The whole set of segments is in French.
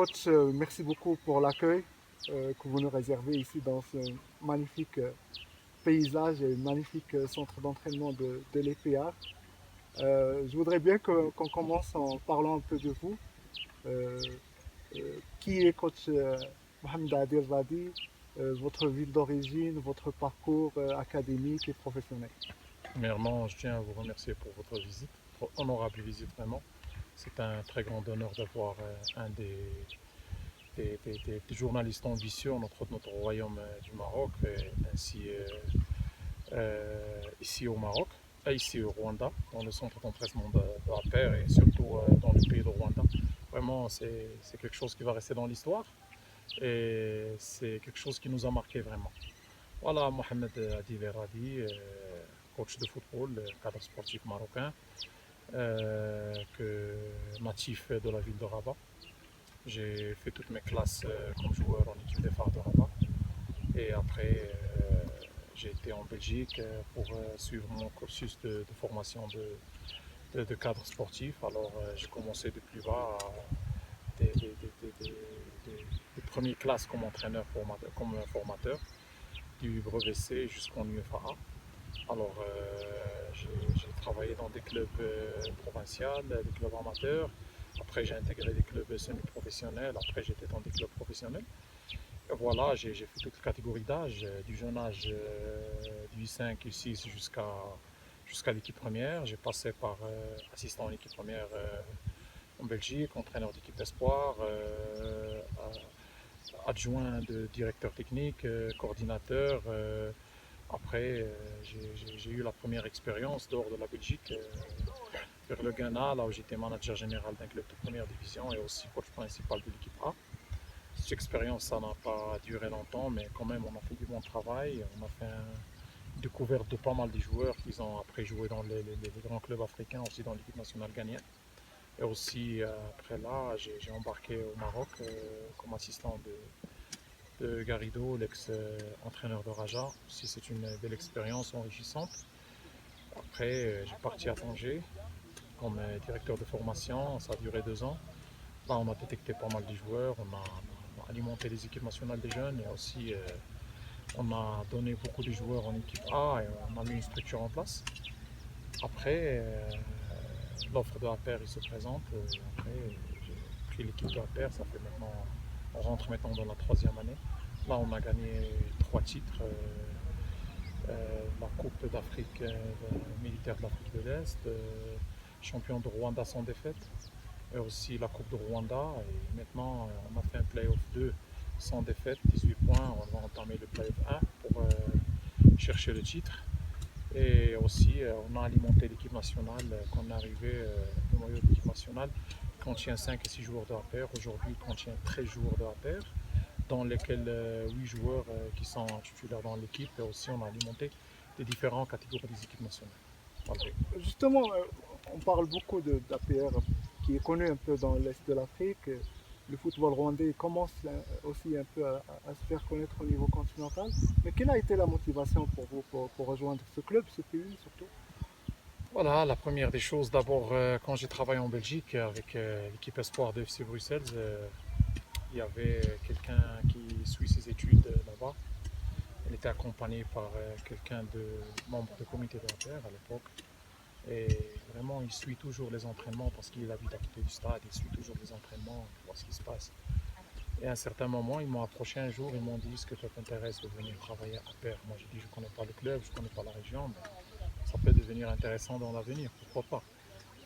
Coach, merci beaucoup pour l'accueil que vous nous réservez ici dans ce magnifique paysage et magnifique centre d'entraînement de l'EPA. Je voudrais bien qu'on commence en parlant un peu de vous. Euh, qui est coach Mohamed Adil Radi, votre ville d'origine, votre parcours académique et professionnel? Premièrement, je tiens à vous remercier pour votre visite, votre honorable visite vraiment. C'est un très grand honneur d'avoir un des journalistes ambitieux en notre royaume du Maroc, et ainsi ici au Maroc, et ici au Rwanda, dans le centre d'entraînement de la paire et surtout dans le pays de Rwanda. Vraiment, c'est quelque chose qui va rester dans l'histoire et c'est quelque chose qui nous a marqué vraiment. Voilà, Mohamed Adil Radi, coach de football, cadre sportif marocain, natif de la ville de Rabat. J'ai fait toutes mes classes comme joueur en équipe des phares de Rabat. Et après, j'ai été en Belgique pour suivre mon cursus de formation de cadre sportif. Alors, j'ai commencé de plus bas, des, des, des, des, des premières classes comme entraîneur, comme formateur, du brevet C jusqu'en UFA. Alors, j'ai travaillé dans des clubs provinciaux, des clubs amateurs. Après, j'ai intégré des clubs semi-professionnels. Après, j'étais dans des clubs professionnels. Et voilà, j'ai fait toutes les catégories d'âge, du jeune âge du U5, U6 jusqu'à l'équipe première. J'ai passé par assistant en équipe première en Belgique, entraîneur d'équipe espoir, adjoint de directeur technique, coordinateur. Après, j'ai eu la première expérience dehors de la Belgique, vers le Ghana, là où j'étais manager général d'un club de première division et aussi coach principal de l'équipe A. Cette expérience, ça n'a pas duré longtemps, mais quand même, on a fait du bon travail. On a fait une découverte de pas mal de joueurs qui ont après joué dans les grands clubs africains, aussi dans l'équipe nationale ghanéenne. Et aussi, après là, j'ai embarqué au Maroc comme assistant de Garrido, l'ex-entraîneur de Raja. Aussi, c'est une belle expérience enrichissante. Après, j'ai parti à Tanger comme directeur de formation. Ça a duré 2 ans. Là, on a détecté pas mal de joueurs. On a alimenté les équipes nationales des jeunes et aussi on a donné beaucoup de joueurs en équipe A et on a mis une structure en place. Après, l'offre de APR il se présente. Après, j'ai pris l'équipe de APR. Ça fait maintenant, on rentre maintenant dans la troisième année. Là, on a gagné 3 titres. La Coupe d'Afrique militaire de l'Afrique de l'Est, champion de Rwanda sans défaite, et aussi la Coupe de Rwanda. Et maintenant, on a fait un playoff 2 sans défaite, 18 points. On va entamer le playoff 1 pour chercher le titre. Et aussi, on a alimenté l'équipe nationale. Quand on est arrivé, le noyau de l'équipe nationale contient 5 et 6 joueurs de APR. Aujourd'hui, il contient 13 joueurs de APR, dans lesquels 8 joueurs qui sont titulaires dans l'équipe. Et aussi, on a alimenté les différentes catégories des équipes nationales. Voilà. Justement, on parle beaucoup d'APR qui est connu un peu dans l'Est de l'Afrique. Le football rwandais commence aussi un peu à se faire connaître au niveau continental. Mais quelle a été la motivation pour vous pour rejoindre ce club, ce pays surtout? Voilà, la première des choses, d'abord, quand j'ai travaillé en Belgique avec l'équipe Espoir de FC Bruxelles, il y avait quelqu'un qui suit ses études là-bas. Elle était accompagnée par quelqu'un de membre du comité de l'APR à l'époque. Et vraiment, il suit toujours les entraînements parce qu'il habite à côté du stade, il suit toujours les entraînements, il voit ce qui se passe. Et à un certain moment, ils m'ont approché un jour, ils m'ont dit: est-ce que ça t'intéresse de venir travailler à APR? Moi, j'ai dit: je ne connais pas le club, je ne connais pas la région, mais ça peut devenir intéressant dans l'avenir, pourquoi pas.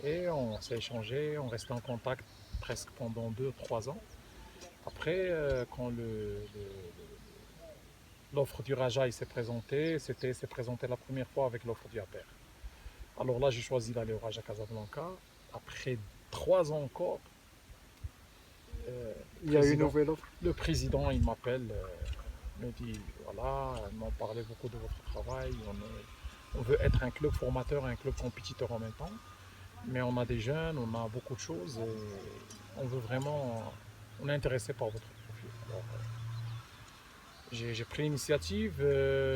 Et on s'est échangé, on restait en contact presque pendant 2, 3 ans. Après, quand l'offre du Raja s'est présentée, s'est présenté la première fois avec l'offre du APR. Alors là, j'ai choisi d'aller au Raja Casablanca. Après 3 ans encore, Il y a une nouvelle offre. le président, il m'appelle, me dit: voilà, ils m'ont parlé beaucoup de votre travail. On veut être un club formateur et un club compétiteur en même temps. Mais on a des jeunes, on a beaucoup de choses et on veut vraiment, on est intéressé par votre profil. Alors, j'ai pris l'initiative,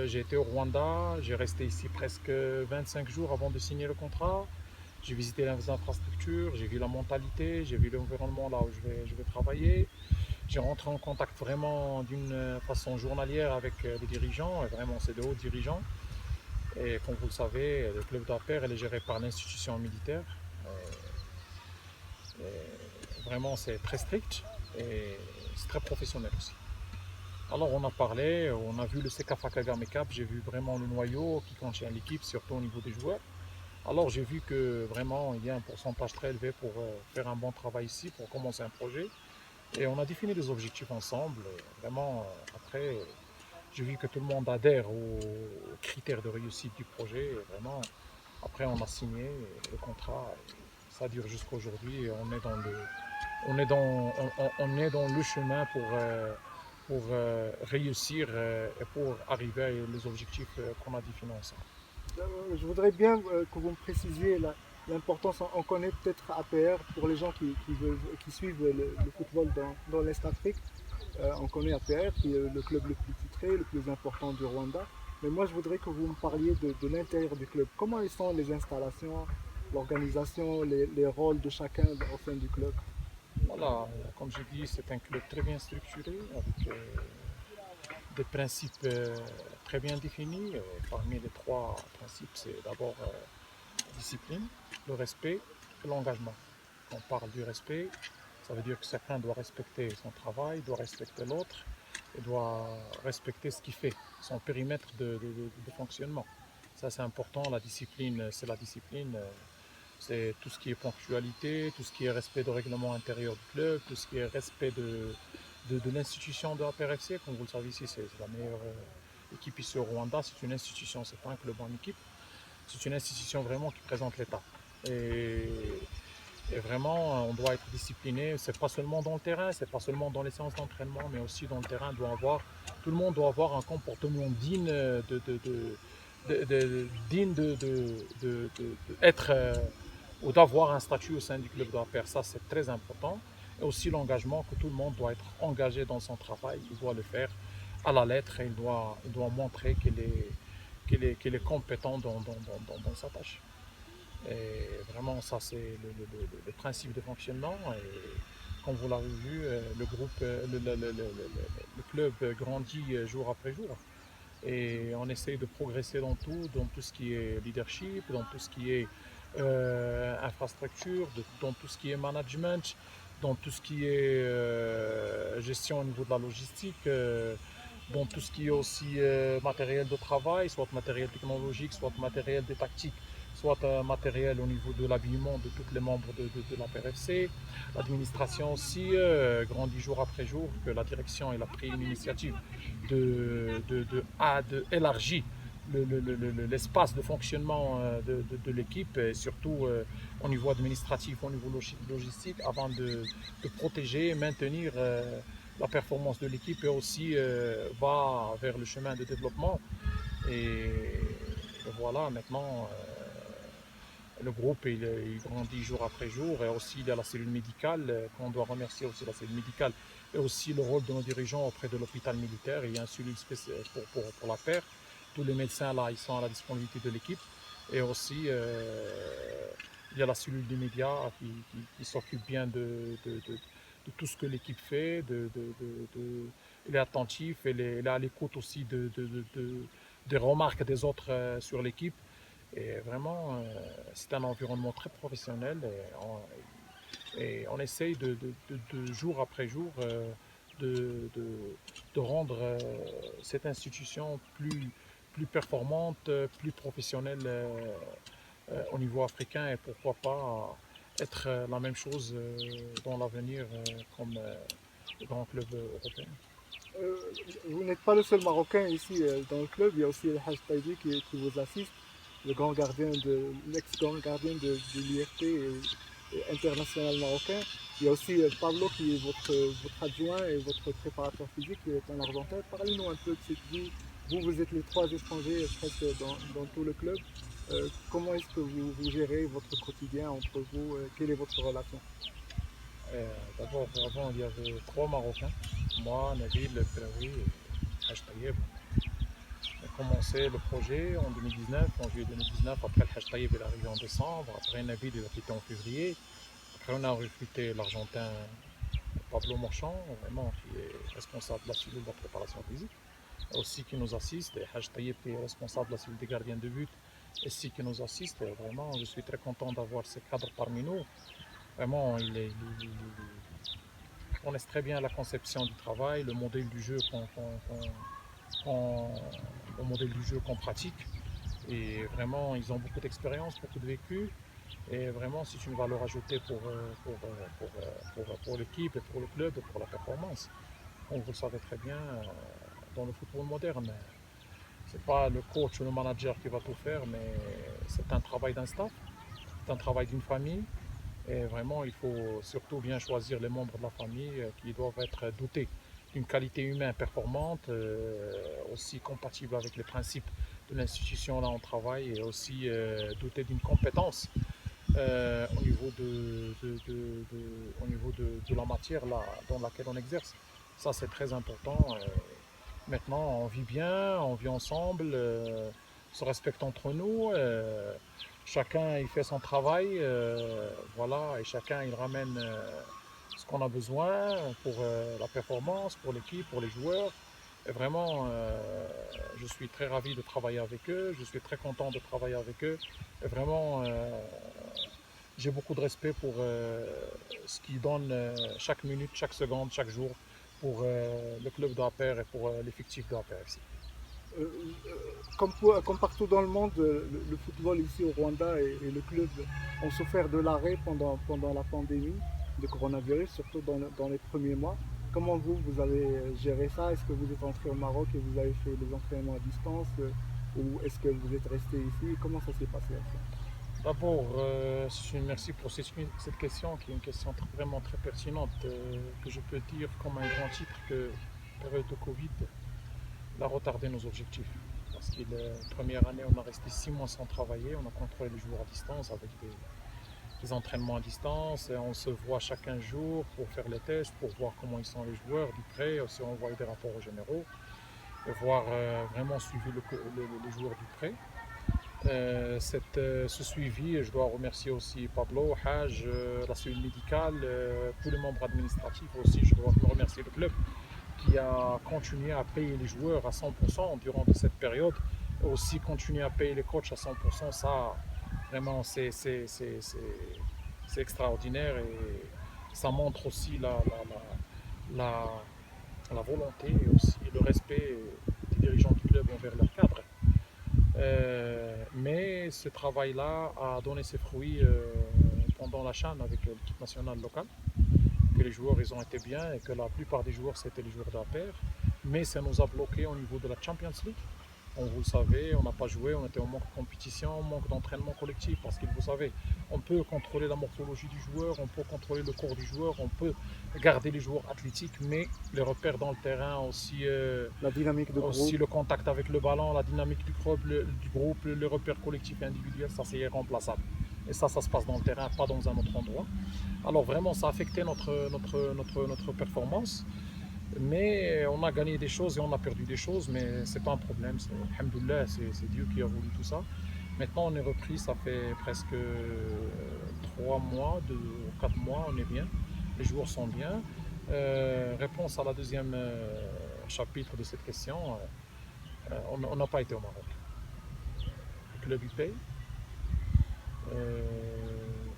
j'ai été au Rwanda, j'ai resté ici presque 25 jours avant de signer le contrat. J'ai visité les infrastructures culture, j'ai vu la mentalité, j'ai vu l'environnement là où je vais travailler. J'ai rentré en contact vraiment d'une façon journalière avec les dirigeants, et vraiment c'est de hauts dirigeants. Et comme vous le savez, le club d'APR est géré par l'institution militaire. Et vraiment c'est très strict et c'est très professionnel aussi. Alors on a parlé, on a vu le CECAFA Kagame Cup, j'ai vu vraiment le noyau qui contient l'équipe, surtout au niveau des joueurs. Alors j'ai vu que vraiment il y a un pourcentage très élevé pour faire un bon travail ici, pour commencer un projet. Et on a défini des objectifs ensemble. Et vraiment, après, j'ai vu que tout le monde adhère aux critères de réussite du projet. Et vraiment, après, on a signé le contrat. Et ça dure jusqu'à aujourd'hui. Et on est dans le chemin pour réussir et pour arriver à les objectifs qu'on a définis ensemble. Je voudrais bien que vous me précisiez l'importance. On connaît peut-être APR pour les gens qui suivent le football dans l'Est Afrique. On connaît APR qui est le club le plus titré, le plus important du Rwanda. Mais moi, je voudrais que vous me parliez de l'intérieur du club. Comment sont les installations, l'organisation, les rôles de chacun au sein du club? Voilà, comme je dis, c'est un club très bien structuré avec des principes très bien définis. Parmi les trois principes, c'est d'abord la discipline, le respect et l'engagement. Quand on parle du respect, ça veut dire que chacun doit respecter son travail, doit respecter l'autre et doit respecter ce qu'il fait, son périmètre de fonctionnement. Ça, c'est important. La discipline, c'est la discipline. C'est tout ce qui est ponctualité, tout ce qui est respect de règlement intérieur du club, tout ce qui est respect de l'institution de la PRFC. Comme vous le savez ici, c'est la meilleure équipe ici au Rwanda. C'est une institution, c'est pas un club en équipe. C'est une institution vraiment qui présente l'État. Et, et vraiment, on doit être discipliné. C'est pas seulement dans le terrain, c'est pas seulement dans les séances d'entraînement, mais aussi dans le terrain. Tout le monde doit avoir un comportement digne digne d'être ou d'avoir un statut au sein du club de la paire. Ça, c'est très important. Et aussi l'engagement, que tout le monde doit être engagé dans son travail. Il doit le faire à la lettre et il doit montrer qu'il est compétent dans sa tâche. Et vraiment, ça, c'est le principe de fonctionnement. Et comme vous l'avez vu, le groupe, le club grandit jour après jour. Et on essaye de progresser dans tout ce qui est leadership, dans tout ce qui est infrastructure, dans tout ce qui est management, dans tout ce qui est gestion au niveau de la logistique, dans tout ce qui est aussi matériel de travail, soit matériel technologique, soit matériel de tactique, soit matériel au niveau de l'habillement de tous les membres de la PRFC. L'administration aussi grandit jour après jour, que la direction elle a pris une initiative de élargir l'espace de fonctionnement de l'équipe, et surtout au niveau administratif, au niveau logistique, avant de protéger et maintenir la performance de l'équipe et aussi va vers le chemin de développement. Et voilà, maintenant, le groupe il grandit jour après jour et aussi il y a la cellule médicale, qu'on doit remercier aussi la cellule médicale et aussi le rôle de nos dirigeants auprès de l'hôpital militaire. Il y a une cellule spéciale pour la paire. Tous les médecins là, ils sont à la disponibilité de l'équipe. Et aussi, il y a la cellule des médias qui s'occupe bien de tout ce que l'équipe fait. Il est attentif, il est à l'écoute aussi des remarques des autres sur l'équipe. Et vraiment, c'est un environnement très professionnel et on essaye de jour après jour de, de, de rendre cette institution plus performante, plus professionnelle au niveau africain et pourquoi pas être la même chose dans l'avenir comme grand club européen. Euh, Vous n'êtes pas le seul Marocain ici dans le club, il y a aussi le Haj Taïdi qui vous assiste, l'ex-grand gardien de l'IRT et international marocain. Il y a aussi Pablo qui est votre adjoint et votre préparateur physique qui est en Argentin. Parlez-nous un peu de cette vie. Vous êtes les trois étrangers presque dans tout le club. Comment est-ce que vous gérez votre quotidien entre vous? Quelle est votre relation? D'abord, avant, il y avait trois Marocains, moi, Nabil, Braoui et Haj Tayeb. On a commencé le projet en 2019, en juillet 2019. Après, le Haj Taïb est arrivé en décembre. Après, Nabil il a quitté en février. Après, on a recruté l'Argentin Pablo Marchand, vraiment, qui est responsable de la cellule de préparation physique, aussi qui nous assiste. Et Haj Taïb, qui est responsable de la cellule des gardiens de but, aussi qui nous assiste. Et vraiment, je suis très content d'avoir ces cadres parmi nous. Vraiment, ils connaissent très bien la conception du travail, le modèle du jeu le modèle du jeu qu'on pratique. Et vraiment, ils ont beaucoup d'expérience, beaucoup de vécu. Et vraiment, c'est une valeur ajoutée pour l'équipe, et pour le club, et pour la performance. Comme vous le savez très bien, dans le football moderne, c'est pas le coach ou le manager qui va tout faire, mais c'est un travail d'un staff, c'est un travail d'une famille. Et vraiment, il faut surtout bien choisir les membres de la famille qui doivent être dotés d'une qualité humaine performante, aussi compatible avec les principes de l'institution là où on travaille, et aussi dotés d'une compétence au niveau de la matière là, dans laquelle on exerce. Ça, c'est très important. Maintenant, on vit bien, on vit ensemble, se respecte entre nous. Chacun il fait son travail, voilà, et chacun il ramène ce qu'on a besoin pour la performance, pour l'équipe, pour les joueurs. Et vraiment, je suis très ravi de travailler avec eux, je suis très content de travailler avec eux. Et vraiment, j'ai beaucoup de respect pour ce qu'ils donnent chaque minute, chaque seconde, chaque jour pour le club de APR et pour l'effectif de APR FC. Euh, comme partout dans le monde, le football ici au Rwanda et le club ont souffert de l'arrêt pendant la pandémie de coronavirus, surtout dans les premiers mois. Comment vous avez géré ça? Est-ce que vous êtes entré au Maroc et vous avez fait les entraînements à distance ou est-ce que vous êtes resté ici? Comment ça s'est passé? D'abord, merci pour cette question qui est une question vraiment très pertinente, que je peux dire comme un grand titre que la période de Covid a retardé nos objectifs. Parce que la première année, on a resté 6 mois sans travailler, on a contrôlé les joueurs à distance avec des entraînements à distance, et on se voit chaque 15 jours pour faire les tests, pour voir comment ils sont les joueurs du près, aussi envoyer des rapports aux généraux, et voir vraiment suivre les joueurs du près. Ce suivi, je dois remercier aussi Pablo, Haj, la cellule médicale, tous les membres administratifs aussi. Je dois remercier le club qui a continué à payer les joueurs à 100% durant cette période, et aussi continuer à payer les coachs à 100%. Ça, vraiment, c'est extraordinaire, et ça montre aussi la, la volonté et aussi le respect des dirigeants du club envers leurs cadres. Mais ce travail-là a donné ses fruits pendant la CHAN avec l'équipe nationale locale, que les joueurs ils ont été bien et que la plupart des joueurs c'était les joueurs d'APR, mais ça nous a bloqué au niveau de la Champions League. Vous le savez, on n'a pas joué, on était en manque de compétition, manque d'entraînement collectif, parce que vous savez, on peut contrôler la morphologie du joueur, on peut contrôler le corps du joueur, on peut garder les joueurs athlétiques, mais les repères dans le terrain, aussi, La dynamique de aussi groupe. le contact avec le ballon, la dynamique du groupe, les repères collectifs et individuels, ça c'est irremplaçable. Et ça se passe dans le terrain, pas dans un autre endroit. Alors vraiment, ça a affecté notre performance. Mais on a gagné des choses et on a perdu des choses, mais c'est pas un problème. Alhamdoulilah, c'est Dieu qui a voulu tout ça. Maintenant, on est repris, ça fait presque 3 mois, 4 mois, on est bien. Les joueurs sont bien. Réponse à la deuxième chapitre de cette question, on n'a pas été au Maroc. Le club, il paye.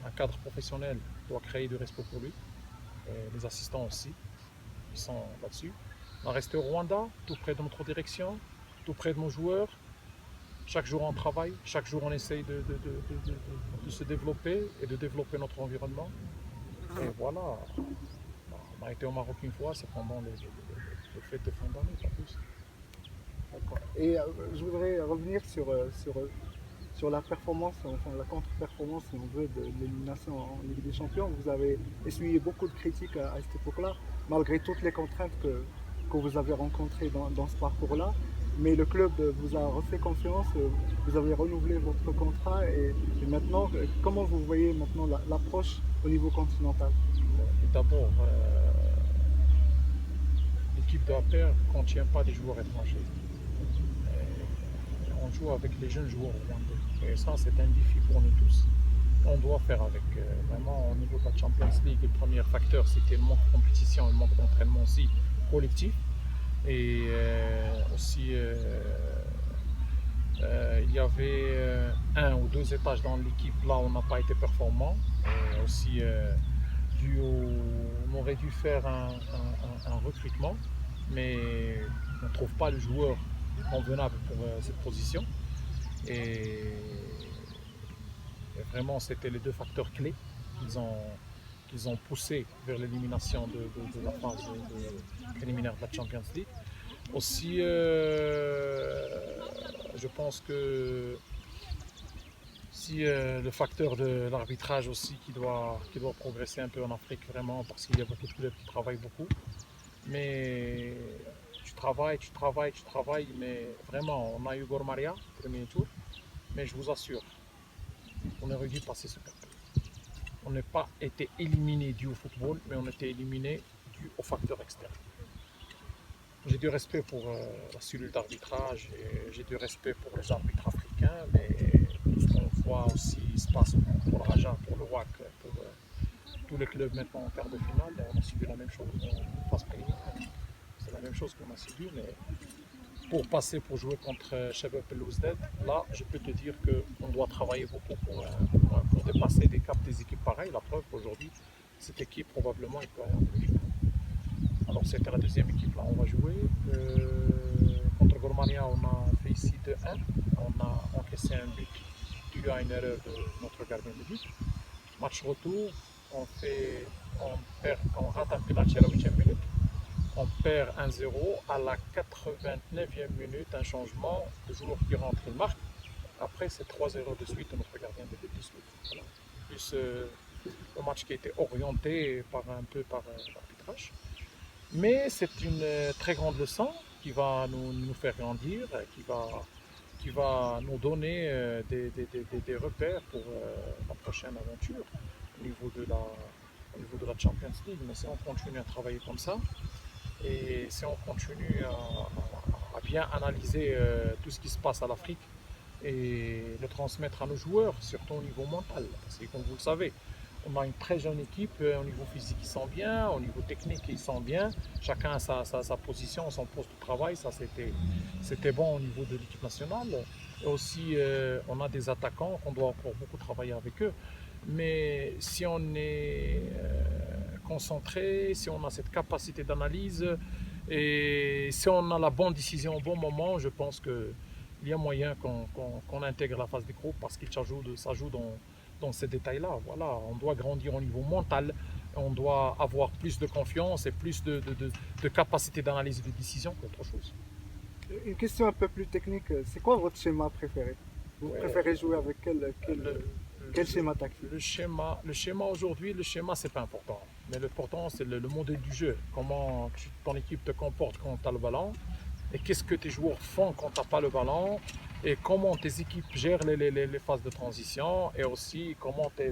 Un cadre professionnel doit créer du respect pour lui. Et les assistants aussi. Ils sont là-dessus. On a resté au Rwanda, tout près de notre direction, tout près de nos joueurs. Chaque jour on travaille, chaque jour on essaye de se développer et de développer notre environnement. Et voilà, on a été au Maroc une fois, c'est pendant les fêtes de fin d'année, pas plus. Et je voudrais revenir sur la performance, enfin la contre-performance, si on veut, de l'élimination en Ligue des Champions. Vous avez essuyé beaucoup de critiques à cette époque-là, malgré toutes les contraintes que vous avez rencontrées dans ce parcours-là. Mais le club vous a refait confiance, vous avez renouvelé votre contrat et maintenant, comment vous voyez maintenant l'approche au niveau continental? D'abord, l'équipe de APR ne contient pas des joueurs étrangers. joue avec les jeunes joueurs rwandais. Et ça, c'est un défi pour nous tous. On doit faire avec. Vraiment, au niveau de la Champions League, le premier facteur, c'était le manque de compétition, le manque d'entraînement aussi collectif. Et aussi, il y avait un ou deux étages dans l'équipe, là on n'a pas été performant. Et aussi, on aurait dû faire un recrutement, mais on ne trouve pas le joueur convenable pour cette position. Et vraiment, c'était les deux facteurs clés qu'ils ont poussé vers l'élimination de la phase préliminaire de la Champions League. Aussi, je pense que si le facteur de l'arbitrage aussi qui doit progresser un peu en Afrique vraiment, parce qu'il y a beaucoup de clubs qui travaillent beaucoup. Mais tu travailles, mais vraiment, on a eu Gormaria, premier tour, mais je vous assure, on aurait dû passer ce cap. On n'a pas été éliminé dû au football, mais on a été éliminé dû aux facteurs externes. J'ai du respect pour la cellule d'arbitrage, et j'ai du respect pour les arbitres africains, mais ce qu'on voit aussi se passe pour le Raja, pour le WAC, pour tous les clubs maintenant en quart de finale, on a subi la même chose en phase préliminaire. C'est la même chose qu'on a subi, mais pour passer, pour jouer contre Shabab Belouizdad, là, je peux te dire qu'on doit travailler beaucoup pour dépasser des caps des équipes pareilles. La preuve qu'aujourd'hui, cette équipe, probablement, il peut aller en demi-finale. Alors, c'était la deuxième équipe, là, on va jouer. Contre Gormania, on a fait ici 2-1. On a encaissé un but dû à une erreur de notre gardien de but. Match retour, on rate un penalty à la 8e minute. On perd 1-0 à la 89e minute, un changement, le joueur qui rentre, il marque. Après, c'est 3-0 de suite de notre gardien de but de suite. Voilà. Plus le match qui a été orienté par l'arbitrage. Mais c'est une très grande leçon qui va nous faire grandir, qui va nous donner des repères pour la prochaine aventure au niveau de la Champions League. Mais si on continue à travailler comme ça, et si on continue à bien analyser tout ce qui se passe à l'Afrique et le transmettre à nos joueurs, surtout au niveau mental, parce que comme vous le savez, on a une très jeune équipe, au niveau physique ils sont bien, au niveau technique ils sont bien, chacun a sa position, son poste de travail, ça c'était bon au niveau de l'équipe nationale. Et aussi on a des attaquants qu'on doit encore beaucoup travailler avec eux, mais si on est concentré, si on a cette capacité d'analyse et si on a la bonne décision au bon moment, je pense qu'il y a moyen qu'on intègre la phase des groupes parce qu'il s'ajoute dans ces détails-là. Voilà, on doit grandir au niveau mental, on doit avoir plus de confiance et plus de capacité d'analyse et de décision qu'autre chose. Une question un peu plus technique, c'est quoi votre schéma préféré? Vous préférez jouer avec quel schéma tactique? Le schéma aujourd'hui, le schéma c'est pas important. Mais l'important c'est le modèle du jeu. Comment ton équipe te comporte quand tu as le ballon. Et qu'est-ce que tes joueurs font quand tu n'as pas le ballon. Et comment tes équipes gèrent les phases de transition. Et aussi comment tes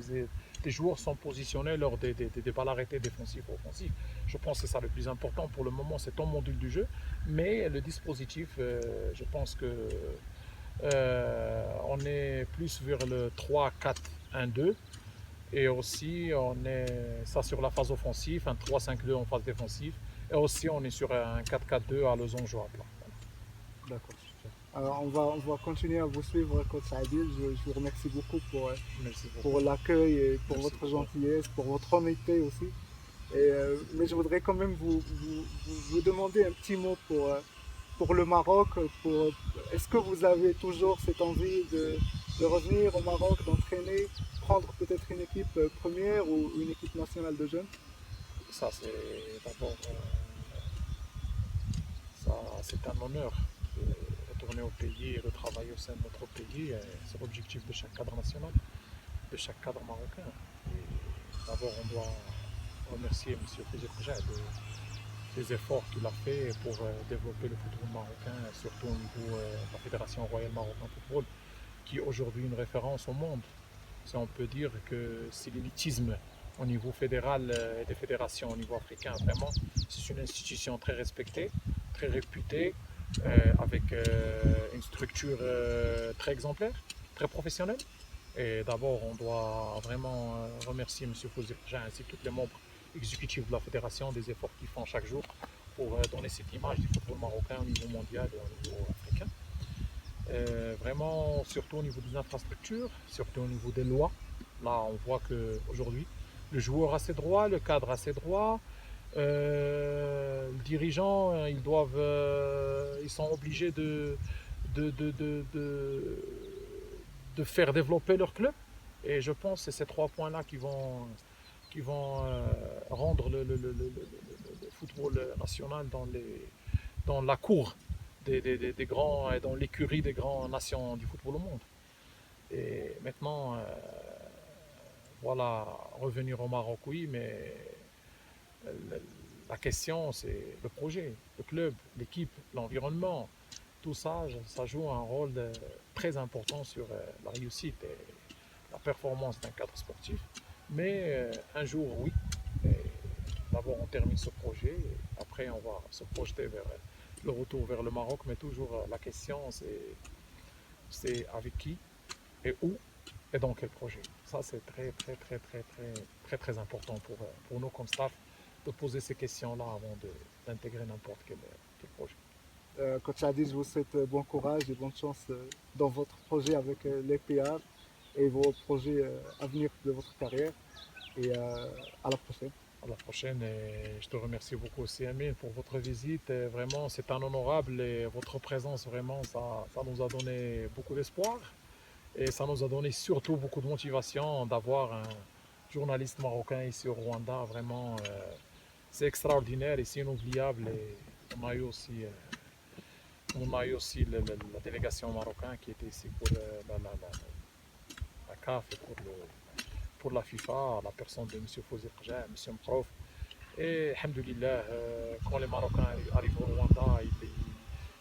joueurs sont positionnés lors des balles arrêtées défensives ou offensives. Je pense que c'est ça le plus important pour le moment, c'est ton module du jeu. Mais le dispositif, je pense que on est plus vers le 3-4-1-2 et aussi on est ça sur la phase offensive, un 3-5-2 en phase défensive et aussi on est sur un 4-4-2 à losange à plat. D'accord, super. Alors on va continuer à vous suivre, coach Adil. Je vous remercie beaucoup pour l'accueil et pour votre gentillesse, pour votre honnêteté aussi. Mais je voudrais quand même vous demander un petit mot pour le Maroc. Est-ce que vous avez toujours cette envie de revenir au Maroc, d'entraîner, prendre peut-être une équipe première ou une équipe nationale de jeunes? Ça c'est d'abord c'est un honneur de retourner au pays et de travailler au sein de notre pays. C'est l'objectif de chaque cadre national, de chaque cadre marocain. Et d'abord on doit remercier M. Fidjel des efforts qu'il a fait pour développer le football marocain, surtout au niveau de la Fédération royale marocaine de football, qui est aujourd'hui une référence au monde. Si on peut dire que c'est l'élitisme au niveau fédéral et des fédérations au niveau africain, vraiment, c'est une institution très respectée, très réputée, avec une structure très exemplaire, très professionnelle. Et d'abord, on doit vraiment remercier M. Fawzi Farja ainsi que tous les membres exécutifs de la fédération des efforts qu'ils font chaque jour pour donner cette image du football marocain au niveau mondial et au niveau africain. Vraiment, surtout au niveau des infrastructures, surtout au niveau des lois. Là, on voit qu'aujourd'hui, le joueur a ses droits, le cadre a ses droits, les dirigeants, ils sont obligés de, de, de, de, de faire développer leur club. Et je pense que c'est ces trois points-là qui vont rendre le football national dans la cour des grands, dans l'écurie des grandes nations du football au monde. Et maintenant, voilà, revenir au Maroc, oui, mais la question, c'est le projet, le club, l'équipe, l'environnement. Tout ça, ça joue un rôle très important sur la réussite et la performance d'un cadre sportif. Mais un jour, oui. D'abord, on termine ce projet, et après, on va se projeter vers le retour vers le Maroc. Mais toujours, la question, c'est avec qui et où et dans quel projet. Ça, c'est très important pour nous comme staff de poser ces questions-là avant d'intégrer n'importe quel projet. Coach Adi, je vous souhaite bon courage et bonne chance dans votre projet avec les PR et vos projets à venir de votre carrière. Et à la prochaine. À la prochaine, et je te remercie beaucoup aussi, Amine, pour votre visite. Et vraiment, c'est un honorable et votre présence, vraiment, ça nous a donné beaucoup d'espoir et ça nous a donné surtout beaucoup de motivation d'avoir un journaliste marocain ici au Rwanda. Vraiment, c'est extraordinaire et c'est inoubliable. Et on a eu aussi la délégation marocaine qui était ici pour la CAF et pour la FIFA, la personne de M. Fawzi Farja, M. Mprof. Et, alhamdoulilah, quand les Marocains arrivent au Rwanda,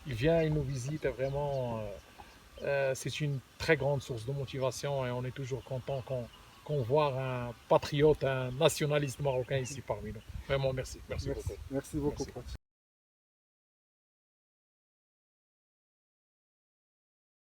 ils viennent, ils nous visitent. Et vraiment, c'est une très grande source de motivation et on est toujours content qu'on voit un patriote, un nationaliste marocain ici parmi nous. Vraiment, merci. Merci beaucoup. Merci beaucoup, coach.